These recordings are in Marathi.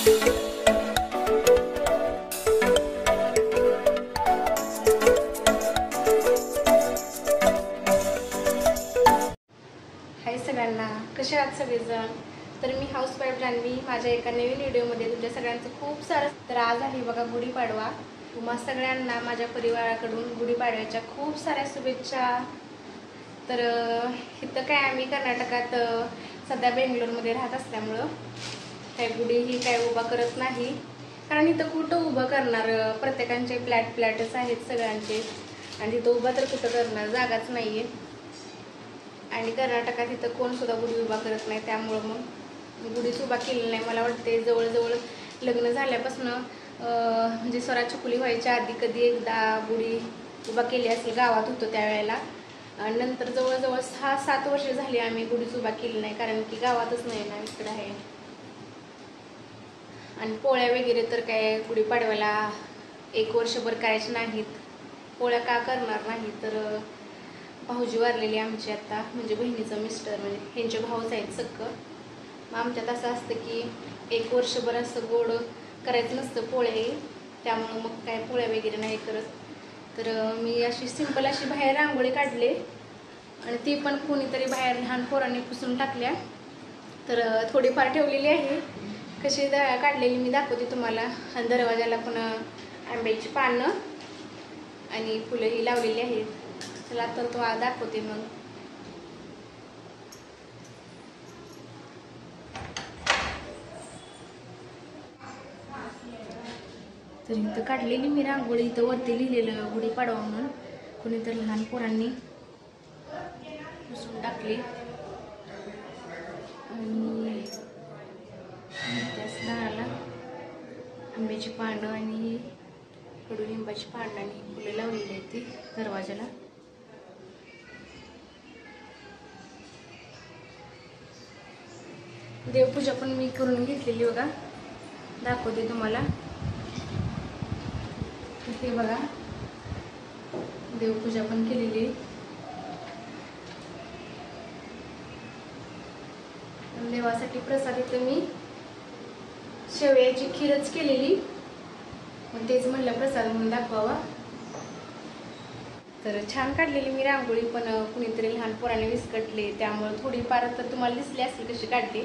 हाय सगळ्यांना, कसे आहात सगळेजण? तर मी हाऊसवाईफ जान्हवी माझ्या एका नवीन व्हिडिओमध्ये तुमच्या सगळ्यांचं खूप सारं. तर आज आहे बघा गुढीपाडवा. तुम्हा सगळ्यांना माझ्या परिवाराकडून गुढीपाडव्याच्या खूप साऱ्या शुभेच्छा. तर इथं काय आम्ही कर्नाटकात सध्या बेंगलोरमध्ये राहत असल्यामुळं काय गुढी ही काय उभा करत नाही, कारण इथं कुठं उभं करणार, प्रत्येकांचे फ्लॅटच आहेत सगळ्यांचे, आणि तिथं उभा तर कुठं करणार, जागाच नाही आहे. आणि कर्नाटकात इथं कोण सुद्धा गुढी उभा करत नाही, त्यामुळं मग गुढीच उभा केलेली नाही. मला वाटते जवळजवळ लग्न झाल्यापासून म्हणजे स्वरा चकुली व्हायच्या आधी कधी एकदा गुढी उभा केली असेल, गावात होतो त्यावेळेला. नंतर जवळजवळ 6-7 वर्ष झाली आम्ही गुढीच उभा केली नाही, कारण की गावातच नाही ना, इकडं आहे. आणि पोळ्या वगैरे तर काय गुढीपाडव्याला 1 वर्षभर करायचे नाहीत. पोळ्या का करणार नाही, तर भाऊजी वारलेली आमची आता, म्हणजे बहिणीचं मिस्टर, म्हणजे ह्यांचे भाऊच आहेत सक्क. मग आमच्यात असं असतं की 1 वर्षभर असं गोड करायचं नसतं पोळे, त्यामुळं मग काय पोळ्या वगैरे नाही करत. तर मी अशी सिंपल अशी बाहेर रांगोळी काढले, आणि ती पण कोणीतरी बाहेर लहान पोरांनी पुसून टाकल्या. तर थोडीफार ठेवलेली आहे, कशी काढलेली मी दाखवते तुम्हाला. आणि दरवाजाला पण आंब्याची पानं आणि फुलंही लावलेली आहेत. चला तर तो दाखवते मग. तर इथं काढलेली मी रांगोळी, इथं वरती लिहिलेलं गुढीपाडवा म्हणून कोणीतरी लहान पोरांनी पुसून टाकली. आणि त्याच झाडाला आंब्याची पानं आणि कडुलिंबाची पानं आणि फुलं लावलेली आहेत ती दरवाजाला. देवपूजा पण मी करून घेतलेली बघा, दाखवते तुम्हाला. हे बघा, देवपूजा पण केलेली. देवासाठी प्रसाद इथं मी शेवयाची खीरच केलेली, मग तेच म्हणलं प्रसाद म्हणून दाखवावा. तर छान काढलेली मी रांगोळी, पण कुणीतरी लहान पोराने विस्कटले, त्यामुळे थोडीफार तर तुम्हाला दिसली असेल कशी काढली.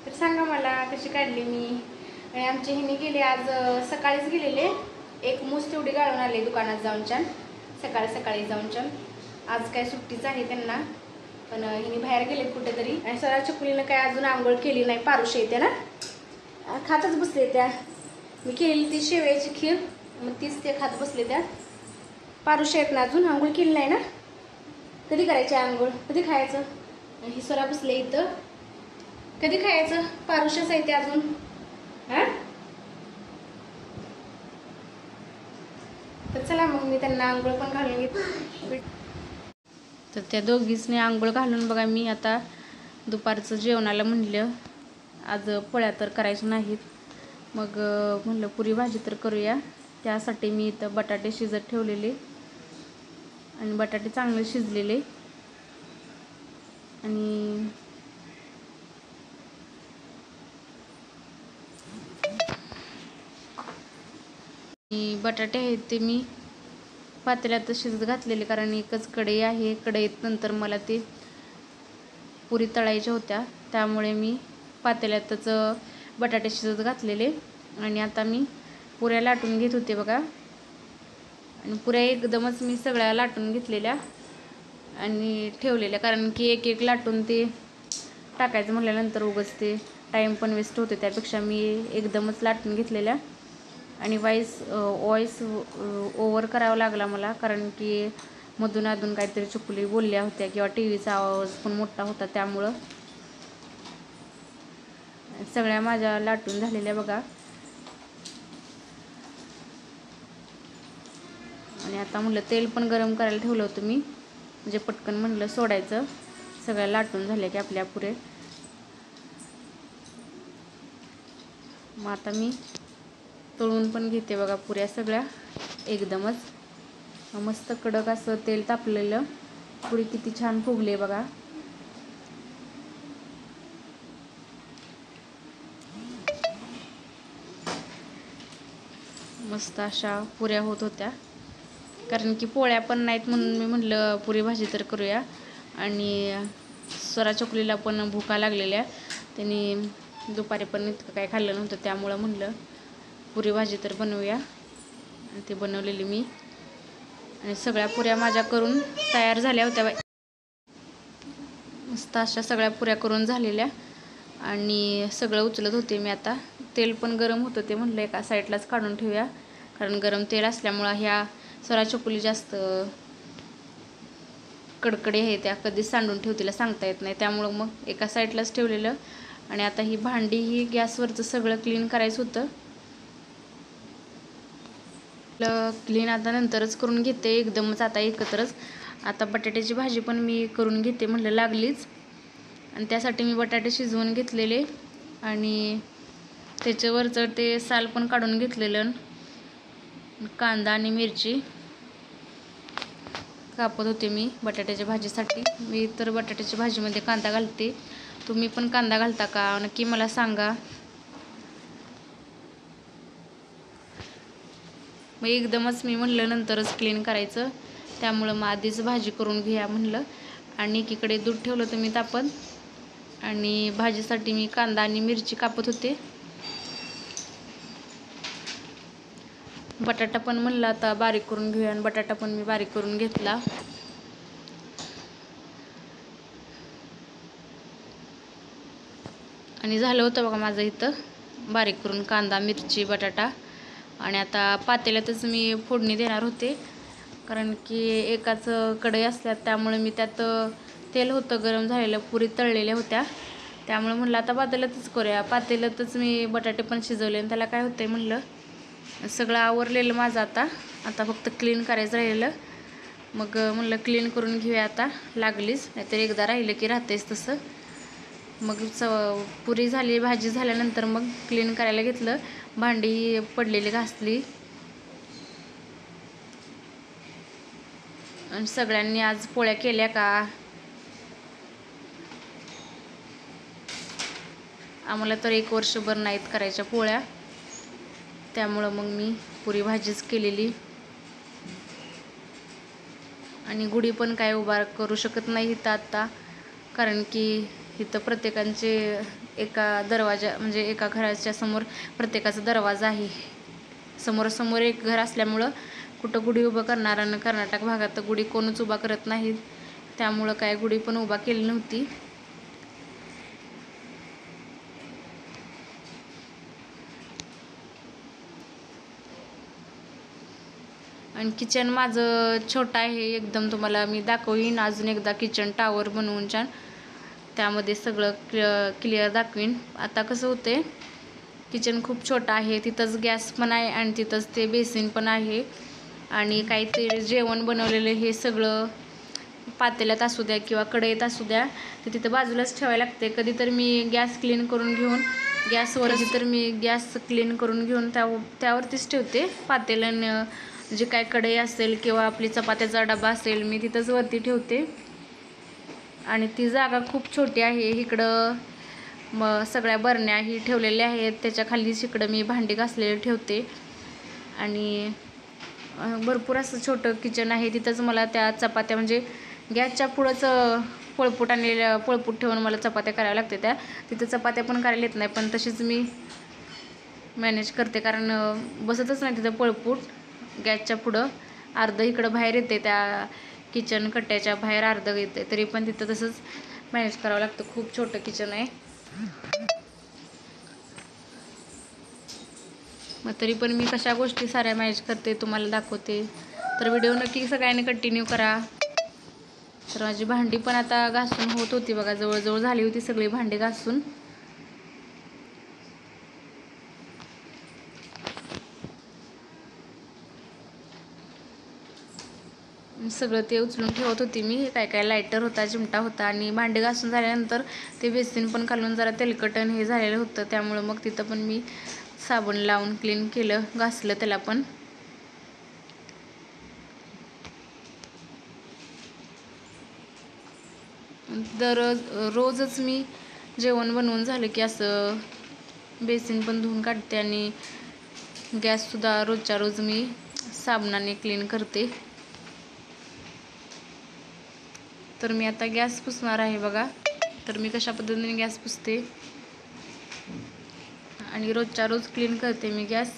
तर सांगा मला कशी काढली मी. आणि आमचे ह्याने गेले आज सकाळीच गेलेले, एक मूस तेवढी गाळून आले दुकानात जाऊन छान, सकाळी जाऊन छान. आज काय सुट्टीच आहे त्यांना, पण हिने बाहेर गेलेत कुठेतरी. आणि स्वरा चकुलीनं काय अजून आंघोळ केली नाही, पारुशी येते ना, खातच बसले त्या. मी केलेली ती शेवयाची खीर, मग तीच ते खात बसले त्या. पारुशी आहेत ना, अजून आंघोळ केली नाही ना. कधी करायची आंघोळ, कधी खायचं? ही स्वरा बसले इथं, कधी खायचं? पारुशच आहे ते अजून. तर चला मग मी त्यांना आंघोळ पण घालून घेते. तर त्या दोघींनी आंघोळ घालून बघा, मी आता दुपारचं जेवणाला म्हणलं आज पोळ्या तर करायच्या नाहीत, मग म्हणलं पुरी भाजी तर करूया. त्यासाठी मी इथं बटाटे शिजत ठेवलेले, आणि बटाटे चांगले शिजलेले. आणि बटाटे आहेत ते मी पातेल्यात शिजत घातलेले, कारण एकच कढई आहे. कढईत नंतर मला ते पुरी तळायच्या होत्या, त्यामुळे मी पातेल्यातच बटाटे शिजत घातलेले. आणि आता मी पुऱ्या लाटून घेत होते बघा. आणि पुऱ्या एकदमच मी सगळ्या लाटून घेतलेल्या आणि ठेवलेल्या, कारण की एक एक लाटून ते टाकायचं म्हटल्यानंतर उगाच ते टाईम पण वेस्ट होते, त्यापेक्षा मी एकदमच लाटून घेतलेल्या. आणि वॉइस ओव्हर करावा लागला मला, कारण की मधून अधून काहीतरी चुकली बोलल्या होत्या, किंवा टीव्हीचा आवाज पण मोठा होता, त्यामुळं. सगळ्या माझ्या लाटून झालेल्या बघा. आणि आता म्हणलं तेल पण गरम करायला ठेवलं होतं मी, म्हणजे पटकन म्हणलं सोडायचं. सगळ्या लाटून झाल्या की आपल्या पुरे. मग आता मी तळून पण घेते बघा पुऱ्या सगळ्या एकदमच. मस्त कडक असं तेल तापलेलं, पुरी किती छान फुगले बघा. मस्त अशा पुऱ्या होत होत्या, कारण की पोळ्या पण नाहीत म्हणून मी म्हटलं पुरी भाजी तर करूया. आणि स्वरा चकुलीला पण भुका लागलेल्या, त्यांनी दुपारी पण इतकं काय खाल्लं नव्हतं, त्यामुळं म्हटलं पुरी भाजी तर बनवूया. आणि ते बनवलेली मी. आणि सगळ्या पुऱ्या माझ्या करून तयार झाल्या होत्या. मस्त अशा सगळ्या पुऱ्या करून झालेल्या. आणि सगळं उचलत होते मी आता. तेल पण गरम होतं, ते म्हटलं एका साईडलाच काढून ठेवूया, कारण गरम तेल असल्यामुळं ह्या स्वरा चकुली जास्त कडकडे आहे, त्या कधीच सांडून ठेवतीला सांगता येत नाही, त्यामुळं मग एका साईडलाच ठेवलेलं. आणि आता ही भांडी ही गॅसवरचं सगळं क्लीन करायचं होतं. क्लीन आता नंतरच करून घेते, एकदमच आता एकत्रच. आता बटाट्याची भाजी पण मी करून घेते म्हटलं लागलीच. आणि त्यासाठी मी बटाटे शिजवून घेतलेले आणि त्याच्यावरचं ते साल पण काढून घेतलेलं. कांदा आणि मिरची कापत होते मी बटाट्याच्या भाजीसाठी. मी तर बटाट्याच्या भाजीमध्ये कांदा घालते, तुम्ही पण कांदा घालता का नक्की मला सांगा. मग एकदमच मी म्हणलं नंतरच क्लीन करायचं, त्यामुळं मग आधीच भाजी करून घ्या म्हणलं. आणि एकीकडे दूध ठेवलं होतं मी तापत, आणि भाजीसाठी मी कांदा आणि मिरची कापत होते. बटाटा पण म्हणलं आता बारीक करून घेऊया, आणि बटाटा पण मी बारीक करून घेतला. आणि झालं होतं बघा माझं इथं बारीक करून कांदा मिरची बटाटा. आणि आता पातेल्यातच मी फोडणी देणार होते, कारण की एकाच कढई असल्यात, त्यामुळे मी त्यात तेल होतं गरम झालेलं, पुरी तळलेल्या होत्या, त्यामुळे म्हणलं आता पातेल्यातच करूया. पातेल्यातच मी बटाटे पण शिजवले, आणि त्याला काय होतंय म्हणलं सगळं आवरलेलं माझं. आता फक्त क्लीन करायचं राहिलेलं, मग म्हणलं क्लीन करून घेऊया आता लागलीच, नाहीतर एकदा राहिलं की राहतेच तसं. मग पुरी झाली, भाजी झाल्यानंतर मग क्लीन करायला घेतलं. भांडी पडलेली घासली. आणि सगळ्यांनी आज पोळ्या केल्या का? आम्हाला तर 1 वर्षभर नाहीत करायच्या पोळ्या, त्यामुळं मग मी पुरी भाजीच केलेली. आणि गुढी पण काय उभा करू शकत नाही इथं आता, कारण की इथं प्रत्येकांचे एका दरवाजा म्हणजे एका घराच्या समोर प्रत्येकाचा दरवाजा आहे. समोरासमोर एक घर असल्यामुळं कुठं गुढी उभं करणार, आणि कर्नाटक भागात तर गुढी कोणच उभा करत नाहीत, त्यामुळं काय गुढी पण उभा केली नव्हती. आणि किचन माझं छोटं आहे एकदम, तुम्हाला मी दाखवीन अजून एकदा किचन टावर बनवून छान, त्यामध्ये सगळं क्लिअर दाखवीन. आता कसं होते, किचन खूप छोटं आहे, तिथंच गॅस पण आहे आणि तिथंच ते बेसिन पण आहे. आणि काहीतरी जेवण बनवलेलं हे सगळं पातेल्यात असू द्या किंवा कढईत असू द्या, ते तिथं बाजूलाच ठेवायला लागते. कधी तर मी गॅस क्लीन करून घेऊन त्यावरतीच ठेवते पातेलं. जे काय कढई असेल किंवा आपली चपात्याचा डबा असेल, मी तिथंच वरती ठेवते. आणि ती जागा खूप छोटी आहे. इकडं मग सगळ्या बरण्या ही ठेवलेल्या आहेत, त्याच्या खालीच इकडं मी भांडी घासलेली ठेवते. आणि भरपूर असं छोटं किचन आहे. तिथंच मला त्या चपात्या म्हणजे गॅसच्या पुढंच पळपूट ठेवून मला चपात्या कराव्या लागते. तिथं चपात्या पण करायला येत नाही, पण तशीच मी मॅनेज करते, कारण बसतच नाही तिथं पळपूट. गॅसच्या पुढं अर्धं इकडं बाहेर येते, त्या किचन कट्ट्याच्या बाहेर अर्धं येते, तरी पण तिथं तसंच मॅनेज करावं लागतं. खूप छोटं किचन आहे. मग तरी पण मी कशा गोष्टी साऱ्या मॅनेज करते तुम्हाला दाखवते, तर व्हिडिओ नक्की सगळ्यांनी कंटिन्यू करा. तर माझी भांडी पण आता घासून होत होती बघा, जवळजवळ झाली होती सगळी भांडी घासून. सगळं ते उचलून ठेवत होती मी. काय लायटर होता, चिमटा होता, आणि भांडी घासून झाल्यानंतर ते बेसिन पण घालून जरा तेलकटन हे झालेलं होतं, त्यामुळं मग तिथं पण मी साबण लावून क्लीन केलं, घासलं त्याला पण. रोजच मी जेवण बनवून झालं की असं बेसिन पण धुवून काढते आणि गॅससुद्धा रोजच्या रोज मी साबणाने क्लीन करते. तर मी आता गॅस पुसणार आहे बघा. तर मी कशा पद्धतीने गॅस पुसते आणि रोजच्या रोज क्लीन करते मी गॅस.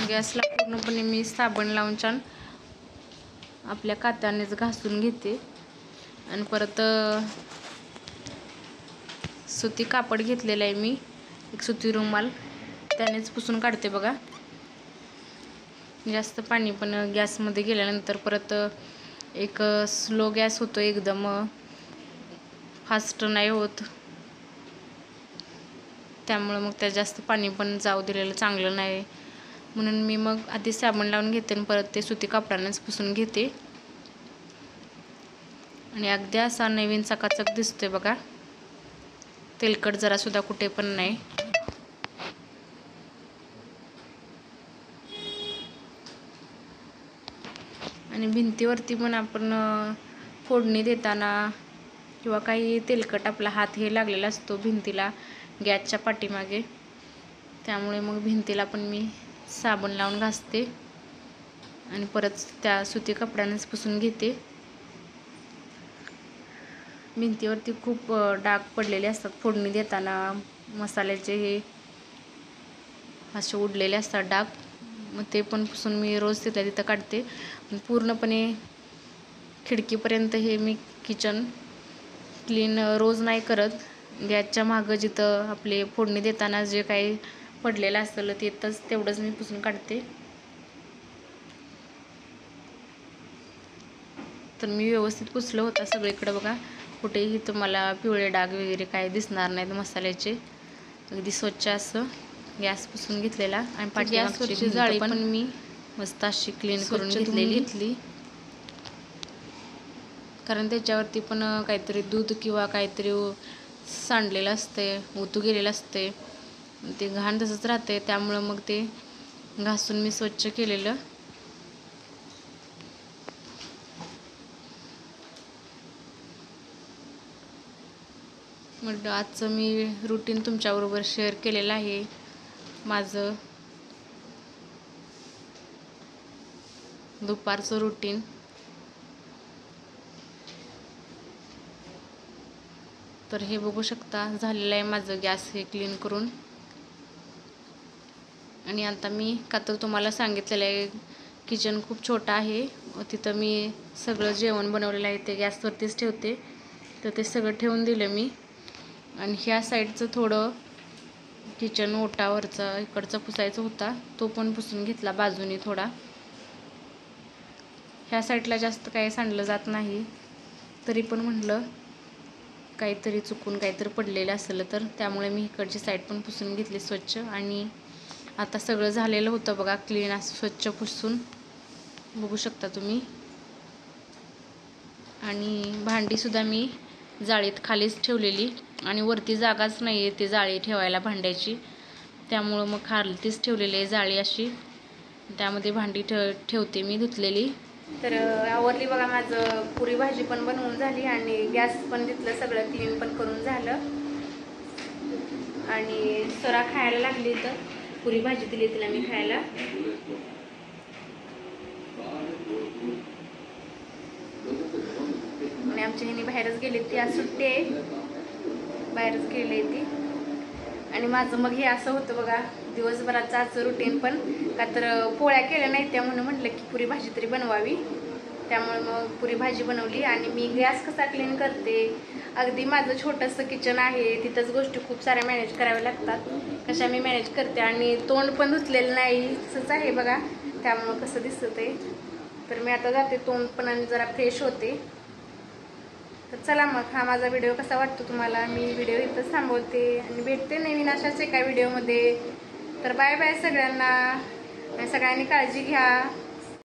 गॅसला पूर्णपणे मी साबण लावून छान आपल्या कात्यानेच घासून घेते आणि परत सुती कापड घेतलेलं आहे मी, एक सुती रुमाल, त्यानेच पुसून काढते बघा. जास्त पाणी पण गॅसमध्ये गेल्यानंतर परत एक स्लो गॅस होतो, एकदम फास्ट नाही होत. त्यामुळे मग त्या जास्त पाणी पण जाऊ दिलेलं चांगलं नाही, म्हणून मी मग आधी साबण लावून घेते आणि परत ते सुती कापडानेच पुसून घेते. आणि अगदी असा नवीन चकाचक दिसतोय बघा, तेलकट जरा सुद्धा कुठे पण नाही. आणि भिंतीवरती पण आपण फोडणी देताना किंवा काही तेलकट आपला हात हे लागलेला असतो भिंतीला गॅसच्या पाठीमागे, त्यामुळे मग भिंतीला पण मी साबण लावून घासते आणि परत त्या सुती कपड्यानेच पुसून घेते. भिंतीवरती खूप डाग पडलेले असतात फोडणी देताना, मसाल्याचे हे असे उडलेले असतात डाग, मग ते पण पुसून मी रोज तिथल्या तिथं काढते. पूर्णपणे खिडकीपर्यंत हे मी किचन क्लीन रोज नाही करत. गॅसच्या मागं जिथं आपले फोडणी देताना जे काही पडलेलं असेल तेवढंच मी पुसून काढते. तर मी व्यवस्थित पुसलं होतं सगळीकडे बघा, कुठेही तुम्हाला पिवळे डाग वगैरे काय दिसणार नाहीत मसाल्याचे. अगदी स्वच्छ असं गॅस पुसून घेतलेला आणि पाठीमागची जाळी पण मी मस्त अशी क्लीन करून घेतली, कारण त्याच्यावरती पण काहीतरी दूध किंवा काहीतरी सांडलेलं असते, ओतू गेलेलं असते, ते घाण तसंच राहते. त्यामुळं मग ते घासून मी स्वच्छ केलेलं. मग आजचं मी रुटीन तुमच्याबरोबर शेअर केलेलं आहे, माझं दुपारचं रुटीन. तर हे बघू शकता झालेलं आहे माझं गॅस हे क्लीन करून. आणि आता मी का तर तुम्हाला सांगितलेलं आहे किचन खूप छोटं आहे, तिथं मी सगळं जेवण बनवलेलं आहे ते गॅसवरतीच ठेवते, तर ते सगळं ठेवून दिलं मी. आणि ह्या साईडचं थोडं किचन ओटावरचा इकडचा पुसायचा होता, तो पण पुसून घेतला बाजूनी थोडा. ह्या साईडला जास्त काही सांडलं जात नाही, तरी पण म्हटलं काहीतरी चुकून काहीतरी पडलेलं असेल तर, त्यामुळे मी इकडची साईड पण पुसून घेतली स्वच्छ. आणि आता सगळं झालेलं होतं बघा क्लीन असं स्वच्छ पुसून, बघू शकता तुम्ही. आणि भांडीसुद्धा मी जाळीत खालीच ठेवलेली, आणि वरती जागाच नाही आहे ती जाळी ठेवायला भांड्याची, त्यामुळं मग खालतीच ठेवलेली आहे जाळी अशी, त्यामध्ये भांडी ठेवते मी धुतलेली. तर आवरली बघा माझं, पुरी भाजी पण बनवून झाली आणि गॅस पण तिथलं सगळं क्लीन पण करून झालं. आणि स्वरा खायला लागली, तर पुरी भाजी दिली तिला मी खायला. आणि आमच्या ह्यानी बाहेरच गेली, ती आज सुट्टी आहे, बाहेरच गेली ती. आणि माझं मग हे असं होतं बघा दिवसभराचं आजचं रुटीन. पण का तर पोळ्या केल्या नाहीत त्या म्हणून म्हटलं की पुरी भाजी तरी बनवावी. त्यामुळे मग पुरी भाजी बनवली. आणि मी गॅस कसा क्लीन करते, अगदी माझं छोटंसं किचन आहे, तिथंच गोष्टी खूप साऱ्या मॅनेज कराव्या लागतात. कशा मी मॅनेज करते. आणि तोंड पण धुतलेलं नाहीच आहे बघा, त्यामुळं कसं दिसतं ते. तर मी आता जाते तोंड पण आणि जरा फ्रेश होते. तर चला मग, हा माझा व्हिडिओ कसा वाटतो तुम्हाला. मी व्हिडिओ इथंच थांबवते आणि भेटते नवीन अशाच एका व्हिडिओमध्ये. तर बाय बाय सगळ्यांना. सगळ्यांनी काळजी घ्या.